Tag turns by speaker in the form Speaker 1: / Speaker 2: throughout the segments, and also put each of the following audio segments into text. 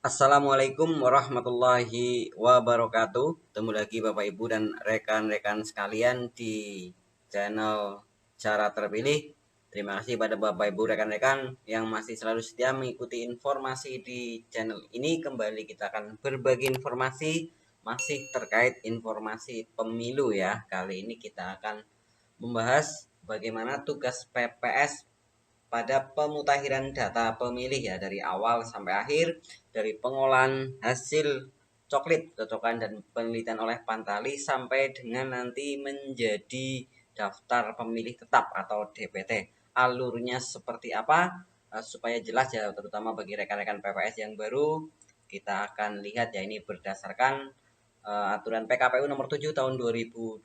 Speaker 1: Assalamualaikum warahmatullahi wabarakatuh. Ketemu lagi Bapak Ibu dan rekan-rekan sekalian di channel Cara Terpilih. Terima kasih pada Bapak Ibu rekan-rekan yang masih selalu setia mengikuti informasi di channel ini. Kembali kita akan berbagi informasi masih terkait informasi pemilu ya. Kali ini kita akan membahas bagaimana tugas PPS pada pemutakhiran data pemilih ya, dari awal sampai akhir, dari pengolahan hasil coklit cocokan dan penelitian oleh Pantali sampai dengan nanti menjadi daftar pemilih tetap atau DPT. Alurnya seperti apa, supaya jelas ya, terutama bagi rekan-rekan PPS yang baru. Kita akan lihat ya, ini berdasarkan aturan PKPU nomor 7 tahun 2022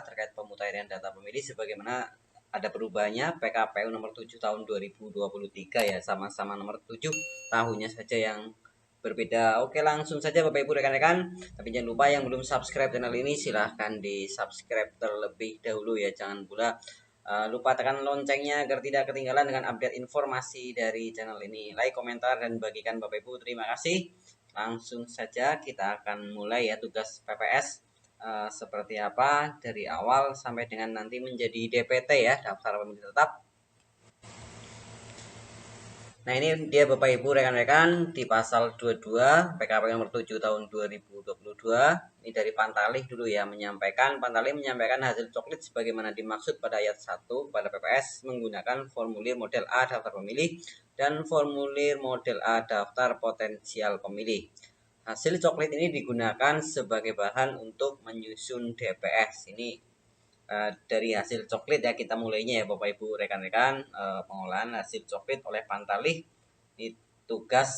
Speaker 1: terkait pemutakhiran data pemilih, sebagaimana ada perubahannya PKPU nomor 7 tahun 2023 ya, sama-sama nomor 7, tahunnya saja yang berbeda. Oke, langsung saja Bapak Ibu rekan-rekan. Tapi jangan lupa yang belum subscribe channel ini silahkan di subscribe terlebih dahulu ya. Jangan pula lupa tekan loncengnya agar tidak ketinggalan dengan update informasi dari channel ini. Like, komentar, dan bagikan Bapak Ibu. Terima kasih. Langsung saja kita akan mulai ya, tugas PPS seperti apa dari awal sampai dengan nanti menjadi DPT ya, daftar pemilih tetap. Nah, ini dia Bapak Ibu rekan-rekan di pasal 22 PKPU nomor 7 tahun 2022. Ini dari Pantalih dulu ya, Pantalih menyampaikan hasil coklit sebagaimana dimaksud pada ayat 1 pada PPS menggunakan formulir model A daftar pemilih dan formulir model A daftar potensial pemilih. Hasil coklit ini digunakan sebagai bahan untuk menyusun DPS. Ini dari hasil coklit ya, kita mulainya ya Bapak Ibu rekan-rekan. Pengolahan hasil coklit oleh Pantalih ini tugas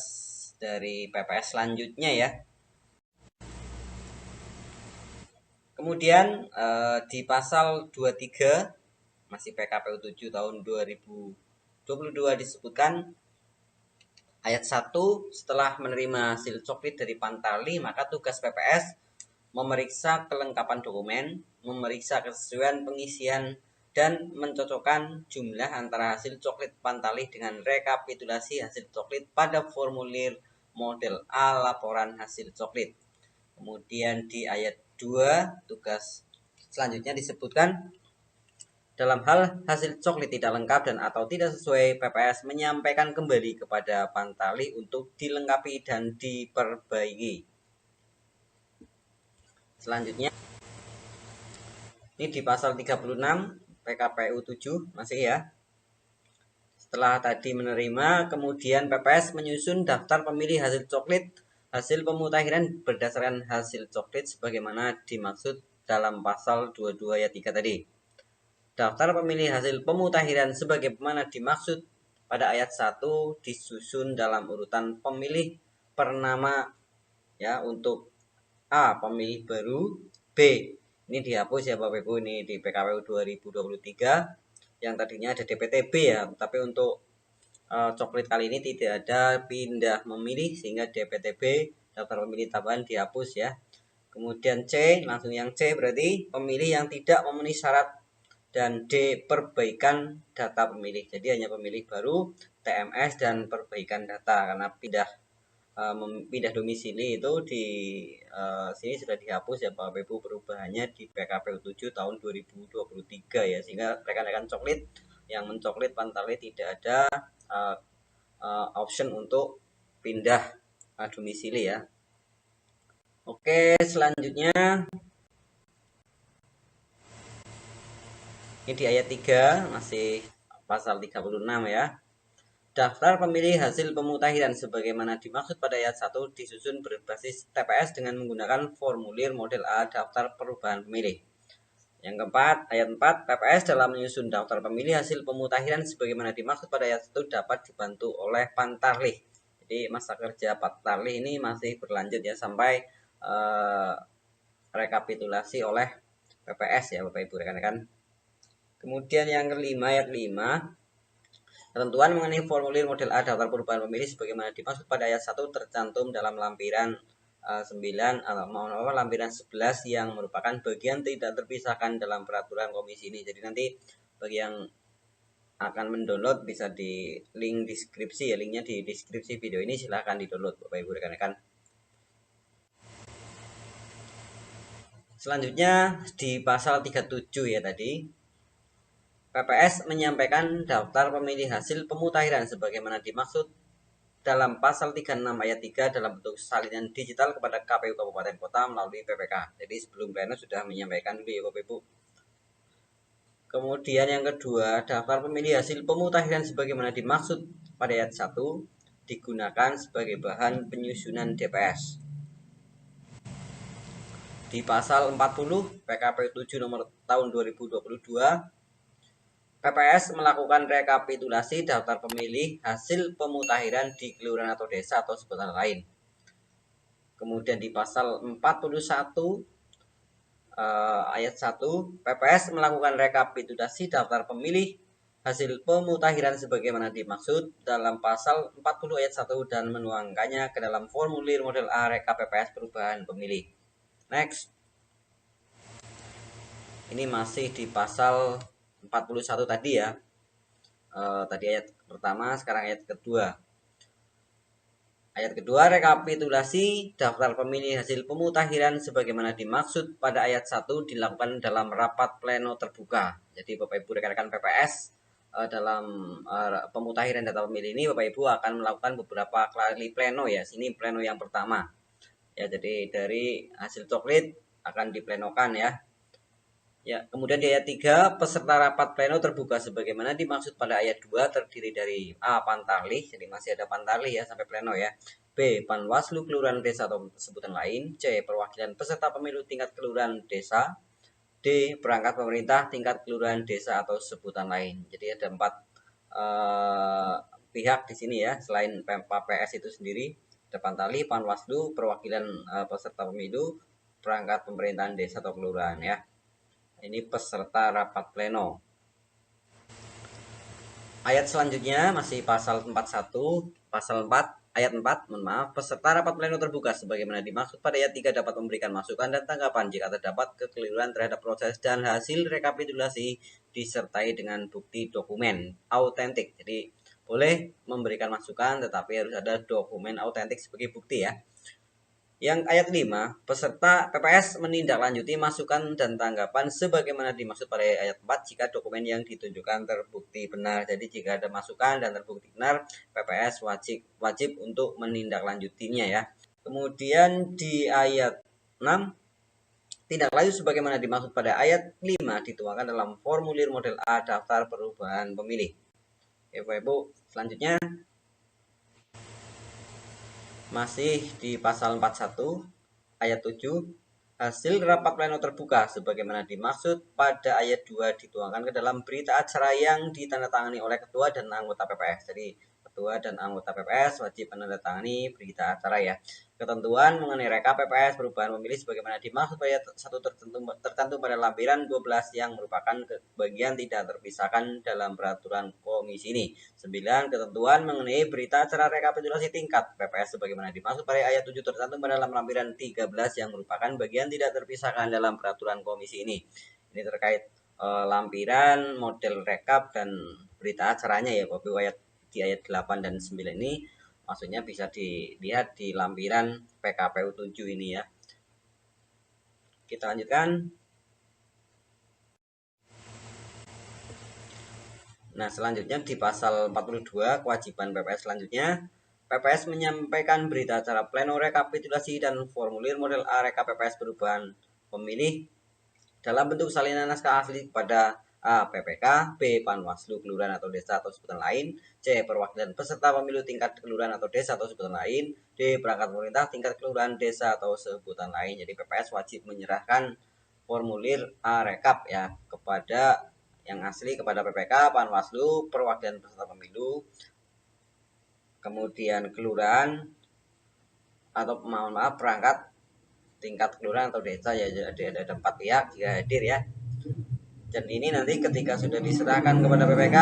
Speaker 1: dari PPS selanjutnya ya. Kemudian di pasal 23 masih PKPU 7 tahun 2022 disebutkan ayat 1, setelah menerima hasil coklit dari Pantali, maka tugas PPS memeriksa kelengkapan dokumen, memeriksa kesesuaian pengisian, dan mencocokkan jumlah antara hasil coklit Pantali dengan rekapitulasi hasil coklit pada formulir model A laporan hasil coklit. Kemudian di ayat 2, tugas selanjutnya disebutkan dalam hal hasil coklit tidak lengkap dan atau tidak sesuai, PPS menyampaikan kembali kepada Pantali untuk dilengkapi dan diperbaiki. Selanjutnya ini di pasal 36 PKPU 7 masih ya. Setelah tadi menerima, kemudian PPS menyusun daftar pemilih hasil coklit, hasil pemutakhiran berdasarkan hasil coklit sebagaimana dimaksud dalam pasal 22 ayat 3 tadi. Daftar pemilih hasil pemutakhiran sebagaimana dimaksud pada ayat 1 disusun dalam urutan pemilih per nama ya, untuk A pemilih baru, B ini dihapus ya Bapak Ibu, ini di PKPU 2023 yang tadinya ada DPTB ya, tapi untuk coklit kali ini tidak ada pindah memilih sehingga DPTB daftar pemilih tambahan dihapus ya. Kemudian C, langsung yang C berarti pemilih yang tidak memenuhi syarat, dan D perbaikan data pemilih. Jadi hanya pemilih baru, TMS, dan perbaikan data karena pindah domisili itu di sini sudah dihapus ya Bapak Ibu, perubahannya di PKPU 7 tahun 2023 ya, sehingga rekan-rekan coklit yang mencoklit Pantali tidak ada option untuk pindah domisili ya. Oke, selanjutnya ini di ayat 3 masih pasal 36 ya. Daftar pemilih hasil pemutakhiran sebagaimana dimaksud pada ayat 1 disusun berbasis TPS dengan menggunakan formulir model A daftar perubahan pemilih. Yang keempat, ayat 4, PPS dalam menyusun daftar pemilih hasil pemutakhiran sebagaimana dimaksud pada ayat 1 dapat dibantu oleh Pantarlih. Jadi masa kerja Pantarlih ini masih berlanjut ya sampai rekapitulasi oleh PPS ya Bapak Ibu rekan-rekan. Kemudian yang kelima, ayat 5, ketentuan mengenai formulir model A daftar perubahan pemilih sebagaimana dimaksud pada ayat 1 tercantum dalam lampiran 9 lampiran 11 yang merupakan bagian tidak terpisahkan dalam peraturan komisi ini. Jadi nanti bagi yang akan mendownload bisa di link deskripsi ya, linknya di deskripsi video ini, silahkan di download Bapak Ibu rekan-rekan. Selanjutnya di pasal 37 ya tadi, PPS menyampaikan daftar pemilih hasil pemutakhiran sebagaimana dimaksud dalam pasal 36 ayat 3 dalam bentuk salinan digital kepada KPU Kabupaten Kota melalui PPK. Jadi sebelum pleno sudah menyampaikan dulu ya Bapak Ibu. Kemudian yang kedua, daftar pemilih hasil pemutakhiran sebagaimana dimaksud pada ayat 1 digunakan sebagai bahan penyusunan DPS. Di pasal 40 PKPU 7 nomor tahun 2022, PPS melakukan rekapitulasi daftar pemilih hasil pemutakhiran di kelurahan atau desa atau sebutan lain. Kemudian di pasal 41 ayat 1, PPS melakukan rekapitulasi daftar pemilih hasil pemutakhiran sebagaimana dimaksud dalam pasal 40 ayat 1 dan menuangkannya ke dalam formulir model A Rekap PPS perubahan pemilih. Next. Ini masih di pasal 41 tadi ya. Tadi ayat pertama, sekarang ayat kedua. Ayat kedua, rekapitulasi daftar pemilih hasil pemutakhiran sebagaimana dimaksud pada ayat 1 dilakukan dalam rapat pleno terbuka. Jadi Bapak Ibu rekan-rekan PPS dalam pemutakhiran data pemilih ini Bapak Ibu akan melakukan beberapa kali pleno ya. Sini pleno yang pertama. Ya, jadi dari hasil coklit akan diplenokan ya. Ya, kemudian di ayat 3, peserta rapat pleno terbuka sebagaimana dimaksud pada ayat 2 terdiri dari A. Pantarlih, jadi masih ada pantarlih ya sampai pleno ya. B. Panwaslu kelurahan desa atau sebutan lain. C. Perwakilan peserta pemilu tingkat kelurahan desa. D. Perangkat pemerintah tingkat kelurahan desa atau sebutan lain. Jadi ada 4 pihak di sini ya, selain PPS itu sendiri. Ada Pantarlih, Panwaslu, perwakilan peserta pemilu, perangkat pemerintahan desa atau kelurahan ya. Ini peserta rapat pleno. Ayat selanjutnya masih pasal 41, pasal 4, ayat 4, peserta rapat pleno terbuka sebagaimana dimaksud pada ayat 3 dapat memberikan masukan dan tanggapan jika terdapat kekeliruan terhadap proses dan hasil rekapitulasi disertai dengan bukti dokumen autentik. Jadi boleh memberikan masukan tetapi harus ada dokumen autentik sebagai bukti ya. Yang ayat 5, peserta PPS menindaklanjuti masukan dan tanggapan sebagaimana dimaksud pada ayat 4 jika dokumen yang ditunjukkan terbukti benar. Jadi jika ada masukan dan terbukti benar, PPS wajib untuk menindaklanjutinya ya. Kemudian di ayat 6, tindak lanjut sebagaimana dimaksud pada ayat 5 dituangkan dalam formulir model A daftar perubahan pemilih. Ya, Bapak Ibu, selanjutnya masih di pasal 41 ayat 7, hasil rapat pleno terbuka sebagaimana dimaksud pada ayat 2 dituangkan ke dalam berita acara yang ditandatangani oleh ketua dan anggota PPS. Jadi ketua dan anggota PPS wajib menandatangani berita acara ya. Ketentuan mengenai rekap PPS perubahan pemilih sebagaimana dimaksud pada ayat 1 tertentu pada lampiran 12 yang merupakan bagian tidak terpisahkan dalam peraturan komisi ini. 9. Ketentuan mengenai berita acara rekapitulasi tingkat PPS sebagaimana dimaksud pada ayat 7 tercantum pada dalam lampiran 13 yang merupakan bagian tidak terpisahkan dalam peraturan komisi ini. Ini terkait lampiran, model rekap dan berita acaranya ya Bapak Ibu, di ayat 8 dan 9 ini maksudnya bisa dilihat di lampiran PKPU 7 ini ya. Kita lanjutkan. Nah, selanjutnya di pasal 42 kewajiban PPS selanjutnya, PPS menyampaikan berita acara pleno rekapitulasi dan formulir model A Rekap PPS perubahan pemilih dalam bentuk salinan naskah asli kepada A. PPK, B. Panwaslu kelurahan atau desa atau sebutan lain, C. Perwakilan peserta pemilu tingkat kelurahan atau desa atau sebutan lain, D. Perangkat pemerintah tingkat kelurahan desa atau sebutan lain. Jadi PPS wajib menyerahkan formulir A Rekap ya kepada yang asli kepada PPK, Panwaslu, perwakilan peserta pemilu, kemudian kelurahan atau perangkat tingkat kelurahan atau desa ya, ada 4 pihak jika hadir ya. Dan ini nanti ketika sudah diserahkan kepada PPK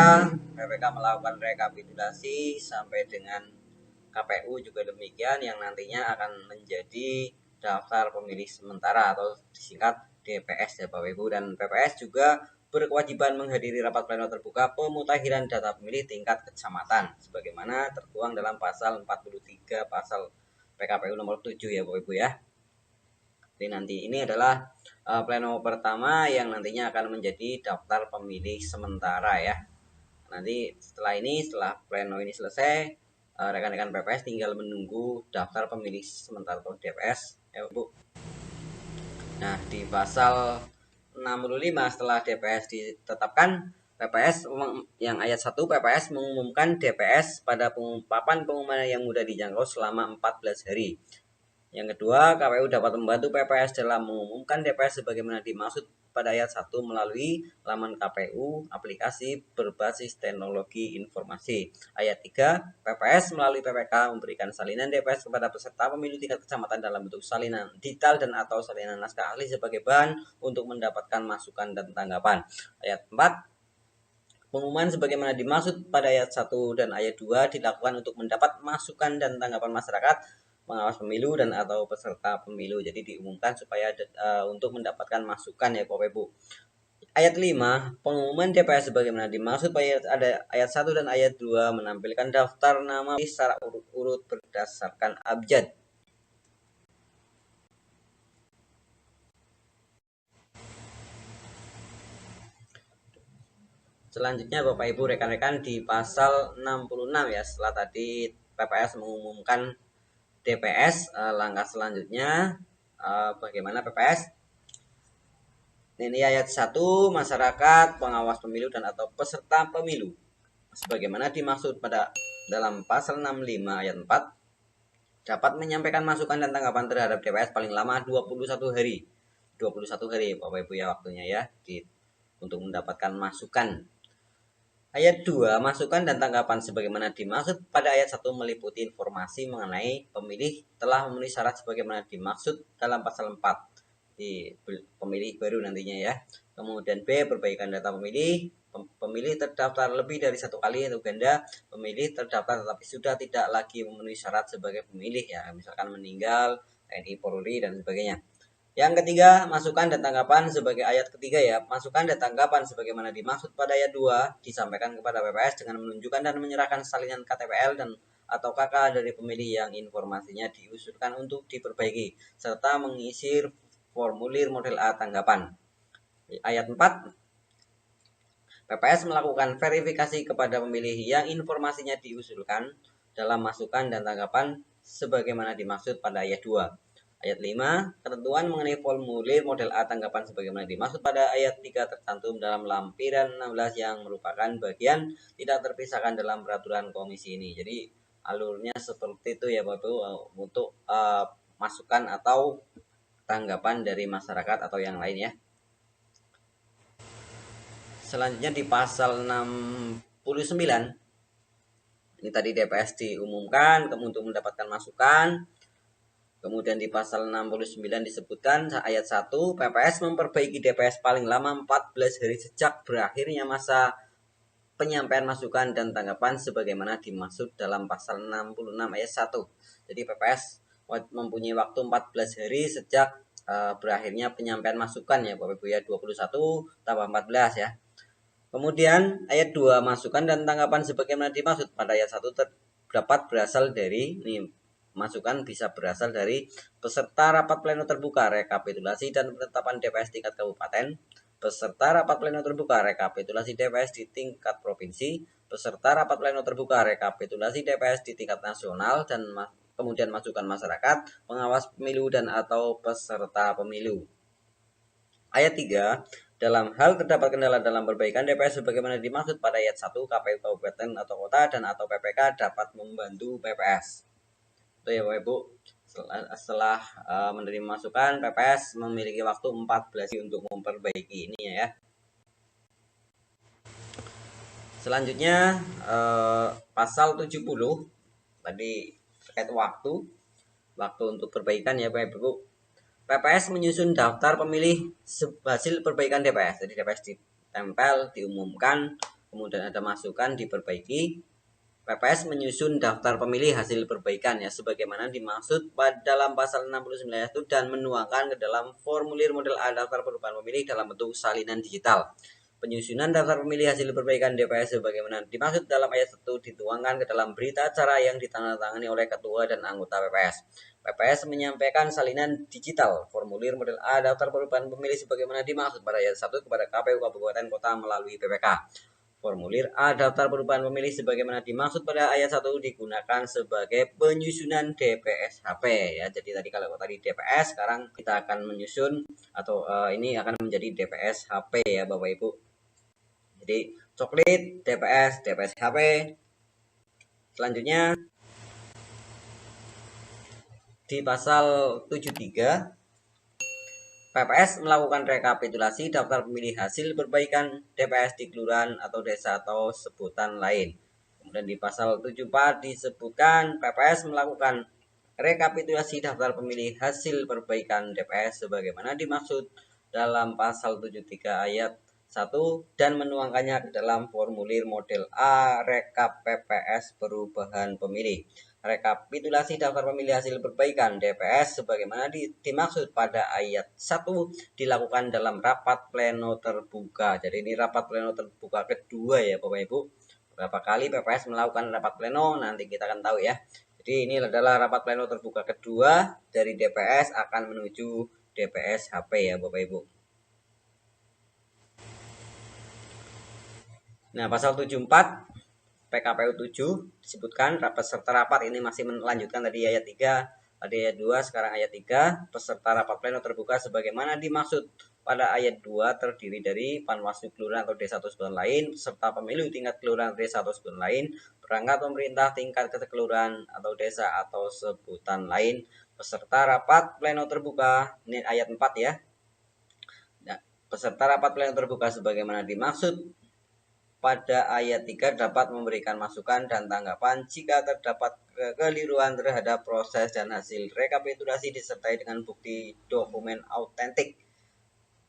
Speaker 1: melakukan rekapitulasi sampai dengan KPU juga demikian yang nantinya akan menjadi daftar pemilih sementara atau disingkat DPS ya Bapak Ibu. Dan PPS juga berkewajiban menghadiri rapat pleno terbuka pemutakhiran data pemilih tingkat kecamatan sebagaimana tertuang dalam pasal 43 pasal PKPU nomor 7 ya Bapak Ibu ya. Jadi nanti ini adalah pleno pertama yang nantinya akan menjadi daftar pemilih sementara ya. Nanti setelah pleno ini selesai, rekan-rekan PPS tinggal menunggu daftar pemilih sementara atau DPS ya Bu. Nah di pasal 65 setelah DPS ditetapkan, PPS yang ayat 1 PPS mengumumkan DPS pada papan pengumuman yang mudah dijangkau selama 14 hari. Yang kedua, KPU dapat membantu PPS dalam mengumumkan DPS sebagaimana dimaksud pada ayat 1 melalui laman KPU, aplikasi berbasis teknologi informasi. Ayat 3, PPS melalui PPK memberikan salinan DPS kepada peserta pemilu tingkat kecamatan dalam bentuk salinan detail dan atau salinan naskah ahli sebagai bahan untuk mendapatkan masukan dan tanggapan. Ayat 4, pengumuman sebagaimana dimaksud pada ayat 1 dan ayat 2 dilakukan untuk mendapat masukan dan tanggapan masyarakat, pengawas pemilu dan atau peserta pemilu. Jadi diumumkan supaya untuk mendapatkan masukan ya Bapak Ibu. Ayat 5, pengumuman DPS sebagaimana dimaksud pada ayat 1 dan ayat 2 menampilkan daftar nama secara urut-urut berdasarkan abjad. Selanjutnya Bapak Ibu rekan-rekan di pasal 66 ya, setelah tadi PPS mengumumkan DPS, langkah selanjutnya bagaimana PPS? Ini ayat 1, masyarakat, pengawas pemilu dan atau peserta pemilu sebagaimana dimaksud pada dalam pasal 65 ayat 4 dapat menyampaikan masukan dan tanggapan terhadap DPS paling lama 21 hari. 21 hari Bapak Ibu ya waktunya ya untuk mendapatkan masukan. Ayat 2, masukan dan tanggapan sebagaimana dimaksud pada ayat 1 meliputi informasi mengenai pemilih telah memenuhi syarat sebagaimana dimaksud dalam pasal 4 di pemilih baru nantinya ya. Kemudian B, perbaikan data pemilih. Pemilih terdaftar lebih dari satu kali atau ganda, pemilih terdaftar tetapi sudah tidak lagi memenuhi syarat sebagai pemilih ya, misalkan meninggal, TNI, Polri dan sebagainya. Yang ketiga, masukan dan tanggapan sebagai ayat ketiga ya. Masukan dan tanggapan sebagaimana dimaksud pada ayat 2 disampaikan kepada PPS dengan menunjukkan dan menyerahkan salinan KTPL dan atau KK dari pemilih yang informasinya diusulkan untuk diperbaiki serta mengisi formulir model A tanggapan. Ayat 4, PPS melakukan verifikasi kepada pemilih yang informasinya diusulkan dalam masukan dan tanggapan sebagaimana dimaksud pada ayat 2. Ayat 5, ketentuan mengenai formulir model A tanggapan sebagaimana dimaksud pada ayat 3 tercantum dalam lampiran 16 yang merupakan bagian tidak terpisahkan dalam peraturan komisi ini. Jadi alurnya seperti itu ya Bapak Ibu untuk masukan atau tanggapan dari masyarakat atau yang lain ya. Selanjutnya di pasal 69 ini tadi DPS diumumkan untuk mendapatkan masukan. Kemudian di pasal 69 disebutkan ayat 1, PPS memperbaiki DPS paling lama 14 hari sejak berakhirnya masa penyampaian masukan dan tanggapan sebagaimana dimaksud dalam pasal 66 ayat 1. Jadi PPS mempunyai waktu 14 hari sejak berakhirnya penyampaian masukan ya Bapak Ibu ya, 21 tambah 14 ya. Kemudian ayat 2, masukan dan tanggapan sebagaimana dimaksud pada ayat 1 dapat berasal dari masukan bisa berasal dari peserta rapat pleno terbuka rekapitulasi dan penetapan DPS tingkat kabupaten, peserta rapat pleno terbuka rekapitulasi DPS di tingkat provinsi, peserta rapat pleno terbuka rekapitulasi DPS di tingkat nasional, dan kemudian masukan masyarakat, pengawas pemilu dan atau peserta pemilu. Ayat 3, dalam hal terdapat kendala dalam perbaikan DPS sebagaimana dimaksud pada ayat 1, KPU kabupaten atau kota dan atau PPK dapat membantu PPS. Itu ya Bapak Ibu, setelah menerima masukan, PPS memiliki waktu 14 hari untuk memperbaiki ini ya. Selanjutnya pasal 70 tadi terkait waktu untuk perbaikan ya Bapak Ibu. PPS menyusun daftar pemilih hasil perbaikan DPS. Jadi DPS ditempel, diumumkan, kemudian ada masukan, diperbaiki. PPS menyusun daftar pemilih hasil perbaikan ya sebagaimana dimaksud dalam pasal 69 itu dan menuangkan ke dalam formulir model A daftar perubahan pemilih dalam bentuk salinan digital. Penyusunan daftar pemilih hasil perbaikan DPS sebagaimana dimaksud dalam ayat 1 dituangkan ke dalam berita acara yang ditandatangani oleh ketua dan anggota PPS. PPS menyampaikan salinan digital formulir model A daftar perubahan pemilih sebagaimana dimaksud pada ayat 1 kepada KPU Kabupaten Kota melalui PPK. Formulir A daftar perubahan pemilih sebagaimana dimaksud pada ayat 1 digunakan sebagai penyusunan DPS HP ya. Jadi tadi kalau tadi DPS, sekarang kita akan menyusun atau ini akan menjadi DPS HP ya Bapak Ibu. Jadi coklit DPS HP. Selanjutnya di pasal 73 PPS melakukan rekapitulasi daftar pemilih hasil perbaikan DPS di kelurahan atau desa atau sebutan lain. Kemudian di pasal 74 disebutkan PPS melakukan rekapitulasi daftar pemilih hasil perbaikan DPS sebagaimana dimaksud dalam pasal 73 ayat 1 dan menuangkannya ke dalam formulir model A rekap PPS perubahan pemilih. Rekapitulasi daftar pemilih hasil perbaikan DPS sebagaimana dimaksud pada ayat 1 dilakukan dalam rapat pleno terbuka. Jadi ini rapat pleno terbuka kedua ya Bapak Ibu. Berapa kali PPS melakukan rapat pleno nanti kita akan tahu ya. Jadi ini adalah rapat pleno terbuka kedua dari DPS akan menuju DPS HP ya Bapak Ibu. Nah, pasal 74 PKPU 7 disebutkan peserta rapat ini masih melanjutkan tadi ayat 3, tadi ayat 2, sekarang ayat 3. Peserta rapat pleno terbuka sebagaimana dimaksud pada ayat 2 terdiri dari Panwaslu kelurahan atau desa atau sebutan lain, peserta pemilu tingkat kelurahan, desa atau sebutan lain, perangkat pemerintah tingkat kelurahan atau desa atau sebutan lain, peserta rapat pleno terbuka. Ini ayat 4 ya. Nah, peserta rapat pleno terbuka sebagaimana dimaksud pada ayat 3 dapat memberikan masukan dan tanggapan jika terdapat kekeliruan terhadap proses dan hasil rekapitulasi disertai dengan bukti dokumen autentik.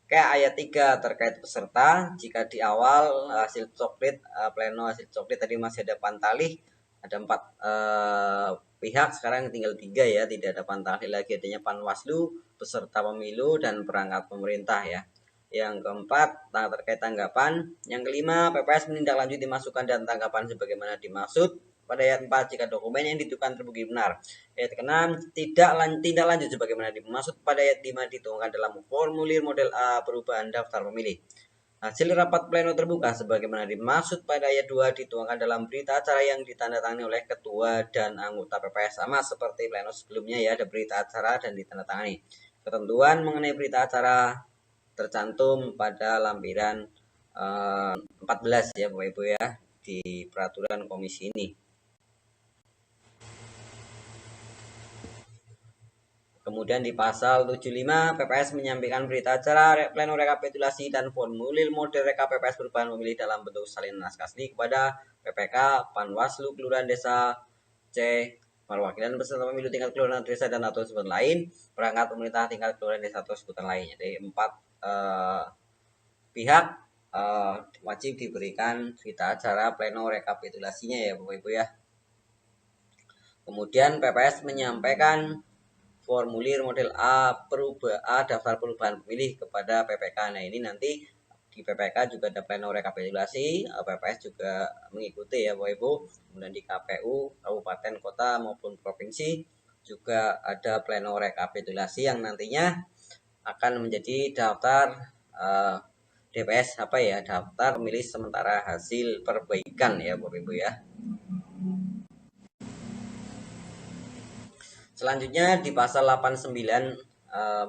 Speaker 1: Kayak ayat 3 terkait peserta, jika di awal hasil coklit, pleno hasil coklit tadi masih ada pantalih, ada 4 pihak, sekarang tinggal 3 ya, tidak ada pantalih lagi, adanya Panwaslu, peserta pemilu, dan perangkat pemerintah ya. Yang keempat, terkait tanggapan. Yang kelima, PPS menindaklanjuti masukan dan tanggapan sebagaimana dimaksud pada ayat 4 jika dokumen yang ditujukan terbukti benar. Ayat ke-6, tindak lanjut sebagaimana dimaksud pada ayat 5 dituangkan dalam formulir model A perubahan daftar pemilih. Hasil rapat pleno terbuka sebagaimana dimaksud pada ayat 2 dituangkan dalam berita acara yang ditandatangani oleh ketua dan anggota PPS. Sama seperti pleno sebelumnya ya, ada berita acara dan ditandatangani. Ketentuan mengenai berita acara tercantum pada lampiran 14 ya Bapak Ibu ya di peraturan komisi ini. Kemudian di pasal 75 PPS menyampaikan berita acara pleno rekapitulasi dan formulir model rekap PPS perubahan pemilih dalam bentuk salinan naskah asli kepada PPK, Panwaslu, Kelurahan Desa, C, perwakilan peserta pemilu tingkat kelurahan desa dan atau sebutan lain, perangkat pemerintah tingkat kelurahan desa atau sebutan lain. Jadi 4 pihak wajib diberikan berita acara pleno rekapitulasinya ya Bapak Ibu ya. Kemudian PPS menyampaikan formulir model A daftar perubahan pemilih kepada PPK. Nah ini nanti di PPK juga ada pleno rekapitulasi, PPS juga mengikuti ya Bapak Ibu. Kemudian di KPU kabupaten, kota maupun provinsi juga ada pleno rekapitulasi yang nantinya akan menjadi daftar DPS daftar pemilih sementara hasil perbaikan ya Bapak Ibu ya. Selanjutnya di pasal 89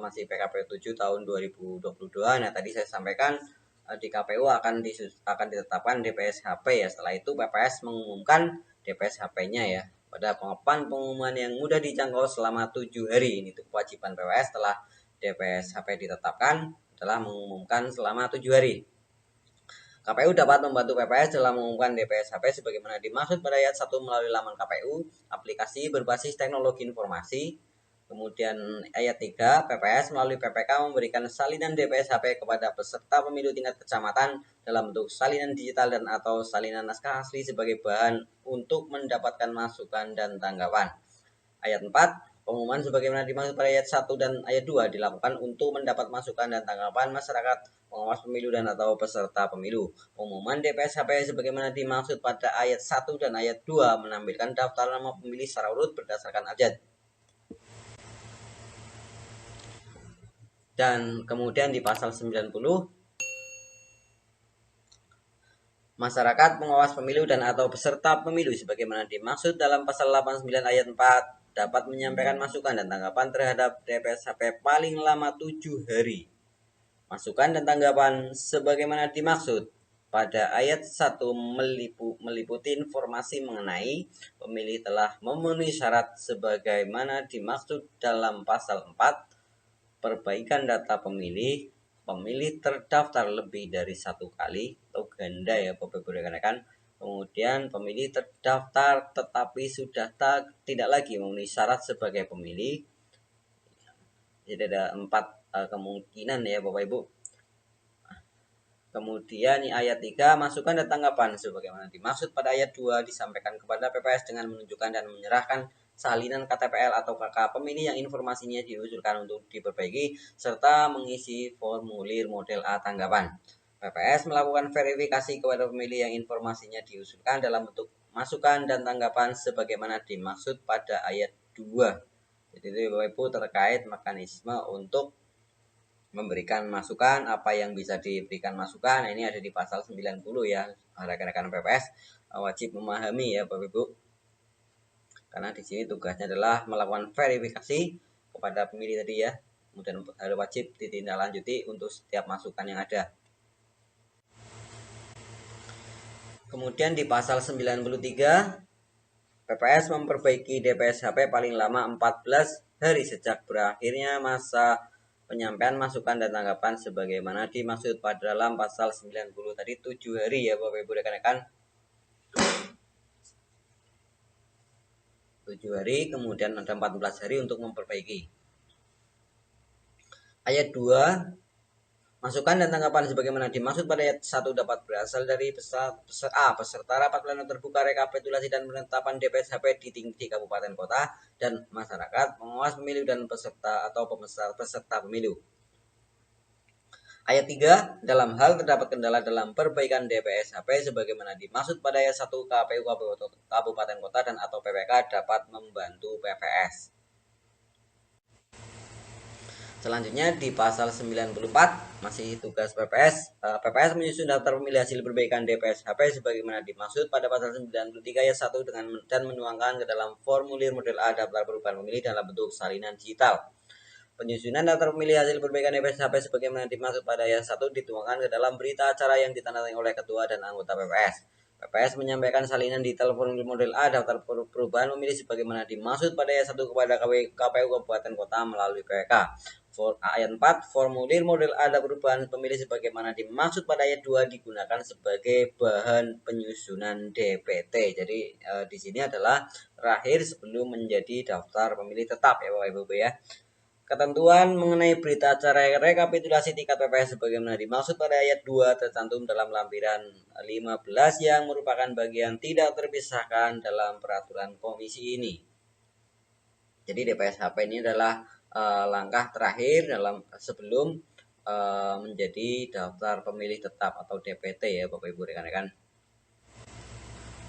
Speaker 1: masih PKPU 7 tahun 2022. Nah tadi saya sampaikan di KPU akan ditetapkan DPS HP ya. Setelah itu PPS mengumumkan DPS HP-nya ya. Pada pengumuman yang mudah dijangkau selama 7 hari. Ini kewajiban PPS setelah DPS HP ditetapkan adalah mengumumkan selama 7 hari. KPU dapat membantu PPS dalam mengumumkan DPS HP sebagaimana dimaksud pada ayat 1 melalui laman KPU, aplikasi berbasis teknologi informasi. Kemudian ayat 3, PPS melalui PPK memberikan salinan DPS HP kepada peserta pemilu tingkat kecamatan dalam bentuk salinan digital dan atau salinan naskah asli sebagai bahan untuk mendapatkan masukan dan tanggapan. Ayat 4, Pengumuman sebagaimana dimaksud pada ayat 1 dan ayat 2 dilakukan untuk mendapat masukan dan tanggapan masyarakat, pengawas pemilu dan atau peserta pemilu. Pengumuman DPSHP sebagaimana dimaksud pada ayat 1 dan ayat 2 menampilkan daftar nama pemilih secara urut berdasarkan abjad. Dan kemudian di pasal 90, masyarakat, pengawas pemilu dan atau peserta pemilu sebagaimana dimaksud dalam pasal 89 ayat 4 dapat menyampaikan masukan dan tanggapan terhadap DPSHP paling lama 7 hari. Masukan dan tanggapan sebagaimana dimaksud pada ayat 1 meliputi informasi mengenai pemilih telah memenuhi syarat sebagaimana dimaksud dalam pasal 4, perbaikan data pemilih terdaftar lebih dari satu kali atau ganda ya Bapak Ibu rekan-rekan. Kemudian pemilih terdaftar tetapi sudah tidak lagi memenuhi syarat sebagai pemilih. Jadi ada 4 kemungkinan ya Bapak Ibu. Kemudian ayat 3, masukan dan tanggapan sebagaimana dimaksud pada ayat 2 disampaikan kepada PPS dengan menunjukkan dan menyerahkan salinan KTPL atau KK pemilih yang informasinya diusulkan untuk diperbaiki serta mengisi formulir model A tanggapan. PPS melakukan verifikasi kepada pemilih yang informasinya diusulkan dalam bentuk masukan dan tanggapan sebagaimana dimaksud pada ayat 2. Jadi itu Bapak Ibu terkait mekanisme untuk memberikan masukan, apa yang bisa diberikan masukan. Nah, ini ada di pasal 90 ya. Rekan-rekan PPS wajib memahami ya Bapak Ibu. Karena di sini tugasnya adalah melakukan verifikasi kepada pemilih tadi ya. Kemudian harus wajib ditindaklanjuti untuk setiap masukan yang ada. Kemudian di pasal 93, PPS memperbaiki DPSHP paling lama 14 hari sejak berakhirnya masa penyampaian masukan dan tanggapan sebagaimana dimaksud pada dalam pasal 90 tadi 7 hari ya Bapak Ibu rekan-rekan. 7 hari, kemudian ada 14 hari untuk memperbaiki. Ayat 2, masukan dan tanggapan sebagaimana dimaksud pada ayat 1 dapat berasal dari peserta rapat pleno terbuka rekapitulasi dan penetapan DPSHP di kabupaten kota dan masyarakat, pengawas pemilu dan peserta atau peserta pemilu. Ayat 3, dalam hal terdapat kendala dalam perbaikan DPSHP sebagaimana dimaksud pada ayat 1, KPU kabupaten kota dan atau PPK dapat membantu PPS. Selanjutnya di pasal 94 masih tugas PPS. PPS menyusun daftar pemilih hasil perbaikan DPSHP sebagaimana dimaksud pada pasal 93 ayat 1 dan menuangkan ke dalam formulir model A daftar perubahan pemilih dalam bentuk salinan digital. Penyusunan daftar pemilih hasil perbaikan DPSHP sebagaimana dimaksud pada ayat 1 dituangkan ke dalam berita acara yang ditandatangani oleh ketua dan anggota PPS. PPS menyampaikan salinan detail formulir model A daftar perubahan pemilih sebagaimana dimaksud pada ayat 1 kepada KPU kabupaten kota melalui PPK. Ayat 4, formulir model A daftar perubahan pemilih sebagaimana dimaksud pada ayat 2 digunakan sebagai bahan penyusunan DPT. Jadi di sini adalah terakhir sebelum menjadi daftar pemilih tetap ya Bapak Ibu ya. Ketentuan mengenai berita acara rekapitulasi tingkat PPS sebagaimana dimaksud pada ayat 2 tercantum dalam lampiran 15 yang merupakan bagian tidak terpisahkan dalam peraturan komisi ini. Jadi DPSHP ini adalah langkah terakhir sebelum menjadi daftar pemilih tetap atau DPT ya Bapak Ibu rekan-rekan.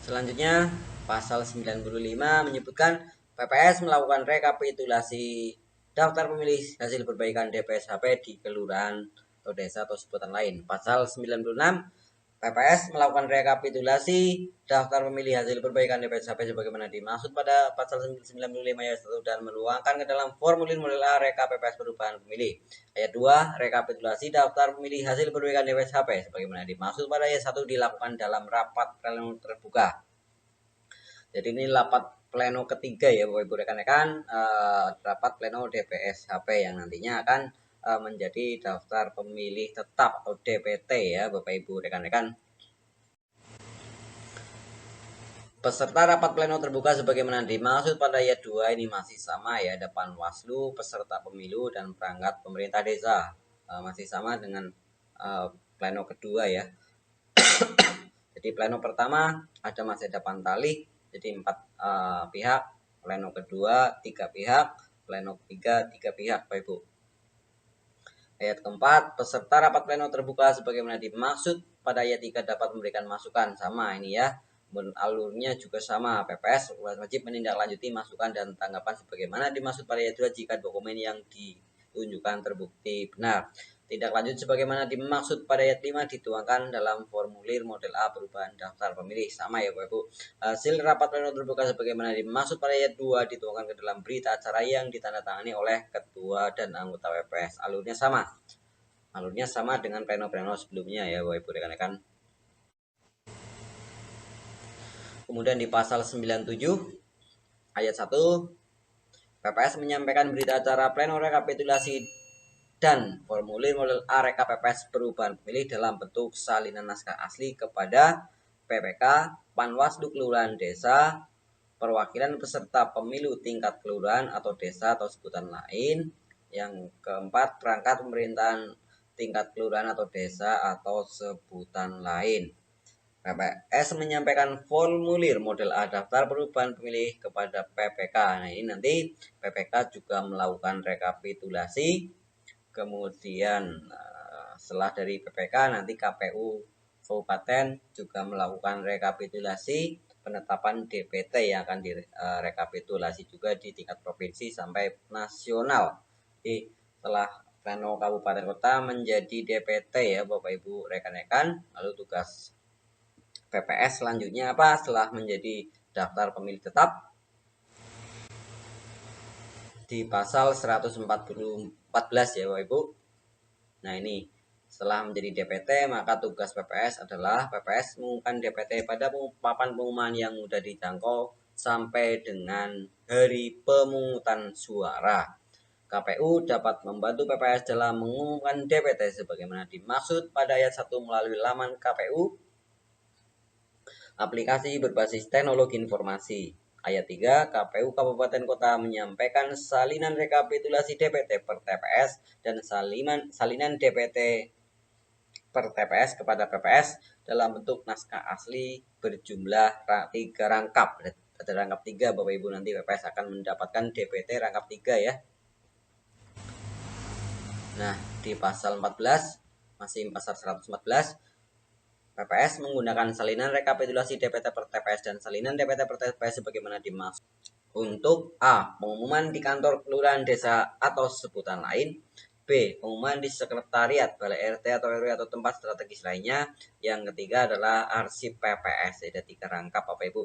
Speaker 1: Selanjutnya pasal 95 menyebutkan PPS melakukan rekapitulasi daftar pemilih hasil perbaikan DPSHP di kelurahan atau desa atau sebutan lain. Pasal 96, PPS melakukan rekapitulasi daftar pemilih hasil perbaikan DPSHP sebagaimana dimaksud pada pasal 95 ayat 1 dan meluangkan ke dalam formulir model A reka PPS perubahan pemilih. Ayat 2, rekapitulasi daftar pemilih hasil perbaikan DPSHP sebagaimana dimaksud pada ayat 1 dilakukan dalam rapat pleno terbuka. Jadi ini rapat pleno ketiga ya Bapak Ibu rekan-rekan, rapat pleno DPSHP yang nantinya akan menjadi daftar pemilih tetap atau DPT ya Bapak Ibu rekan-rekan. Peserta rapat pleno terbuka sebagaimana dimaksud pada ayat 2 ini masih sama ya, ada Panwaslu, peserta pemilu dan perangkat pemerintah desa. Masih sama dengan pleno kedua ya. Jadi pleno pertama masih ada Pantali, jadi 4 pihak, pleno kedua 3 pihak, pleno ketiga 3 pihak Bapak Ibu. Ayat keempat, peserta rapat pleno terbuka sebagaimana dimaksud pada ayat 3 dapat memberikan masukan. Sama ini ya, alurnya juga sama. PPS wajib menindaklanjuti masukan dan tanggapan sebagaimana dimaksud pada ayat 2 jika dokumen yang ditunjukkan terbukti benar. Tindak lanjut sebagaimana dimaksud pada ayat 5 dituangkan dalam formulir model A perubahan daftar pemilih. Sama ya Bapak Ibu. Hasil rapat pleno terbuka sebagaimana dimaksud pada ayat 2 dituangkan ke dalam berita acara yang ditandatangani oleh ketua dan anggota PPS. Alurnya sama. Alurnya sama dengan pleno-pleno sebelumnya ya Bapak Ibu rekan-rekan. Kemudian di pasal 97 ayat 1 PPS menyampaikan berita acara pleno rekapitulasi dan formulir model A RKPPS perubahan pemilih dalam bentuk salinan naskah asli kepada PPK, Panwaslu Kelurahan Desa, perwakilan peserta pemilu tingkat kelurahan atau desa atau sebutan lain. Yang keempat, perangkat pemerintahan tingkat kelurahan atau desa atau sebutan lain. PPS menyampaikan formulir model A daftar perubahan pemilih kepada PPK. Nah, ini nanti PPK juga melakukan rekapitulasi. Kemudian setelah dari PPK nanti KPU Kabupaten juga melakukan rekapitulasi penetapan DPT yang akan direkapitulasi juga di tingkat provinsi sampai nasional. Jadi setelah pleno kabupaten kota menjadi DPT ya Bapak Ibu rekan-rekan. Lalu tugas PPS selanjutnya apa? Setelah menjadi daftar pemilih tetap di pasal 114 ya Bapak Ibu. Nah ini setelah menjadi DPT maka tugas PPS adalah PPS mengumumkan DPT pada papan pengumuman yang mudah dijangkau sampai dengan hari pemungutan suara. KPU dapat membantu PPS dalam mengumumkan DPT sebagaimana dimaksud pada ayat 1 melalui laman KPU, aplikasi berbasis teknologi informasi. Ayat 3, KPU Kabupaten Kota menyampaikan salinan rekapitulasi DPT per TPS dan salinan DPT per TPS kepada PPS dalam bentuk naskah asli berjumlah 3 rangkap. Ada rangkap 3 Bapak Ibu, nanti PPS akan mendapatkan DPT rangkap 3 ya. Nah, di pasal 14, masih pasal 114, PPS menggunakan salinan rekapitulasi DPT per TPS dan salinan DPT per TPS sebagaimana dimaksud untuk A. Pengumuman di kantor kelurahan desa atau sebutan lain. B. Pengumuman di sekretariat balai RT atau RW atau tempat strategis lainnya. Yang ketiga adalah arsip PPS. Ada 3 rangkap Bapak Ibu.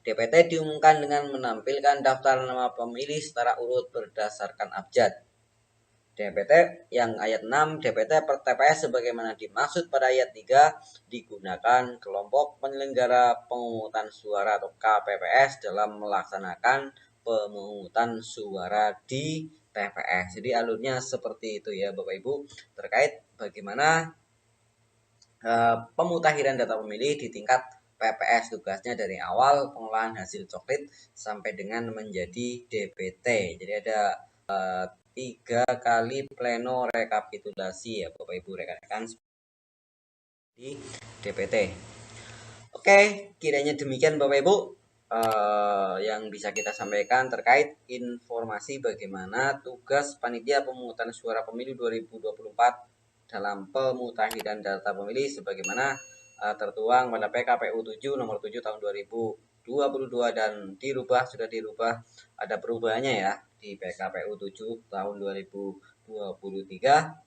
Speaker 1: DPT diumumkan dengan menampilkan daftar nama pemilih secara urut berdasarkan abjad. DPT yang ayat 6, DPT per TPS sebagaimana dimaksud pada ayat 3 digunakan kelompok penyelenggara pemungutan suara atau KPPS dalam melaksanakan pemungutan suara di TPS. Jadi alurnya seperti itu ya Bapak Ibu terkait bagaimana pemutakhiran data pemilih di tingkat PPS. Tugasnya dari awal pengolahan hasil coklit sampai dengan menjadi DPT. Jadi ada 3 kali pleno rekapitulasi ya Bapak Ibu rekan-rekan di DPT. Oke, kiranya demikian Bapak Ibu yang bisa kita sampaikan terkait informasi bagaimana tugas panitia pemungutan suara pemilu 2024 dalam pemutakhiran data pemilih sebagaimana tertuang pada PKPU 7 nomor 7 tahun 2022 dan sudah dirubah, ada perubahannya ya di PKPU 7 tahun 2023.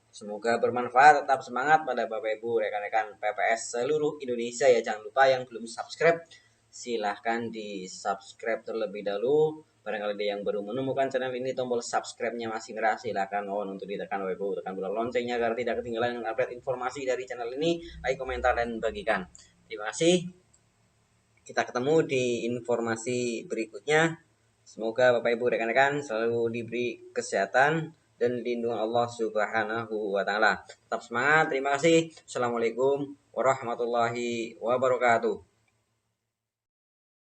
Speaker 1: Semoga bermanfaat, tetap semangat pada Bapak Ibu rekan-rekan PPS seluruh Indonesia ya. Jangan lupa yang belum subscribe silahkan di subscribe terlebih dahulu. Barangkali ada yang baru menemukan channel ini, tombol subscribe-nya masih merah, silahkan untuk ditekan Bapak Ibu, tekan tombol loncengnya agar tidak ketinggalan dengan update informasi dari channel ini. Like, komentar, dan bagikan. Terima kasih. Kita ketemu di informasi berikutnya. Semoga Bapak Ibu rekan-rekan selalu diberi kesehatan dan lindungan Allah Subhanahu wa Ta'ala. Tetap semangat. Terima kasih. Assalamualaikum warahmatullahi wabarakatuh.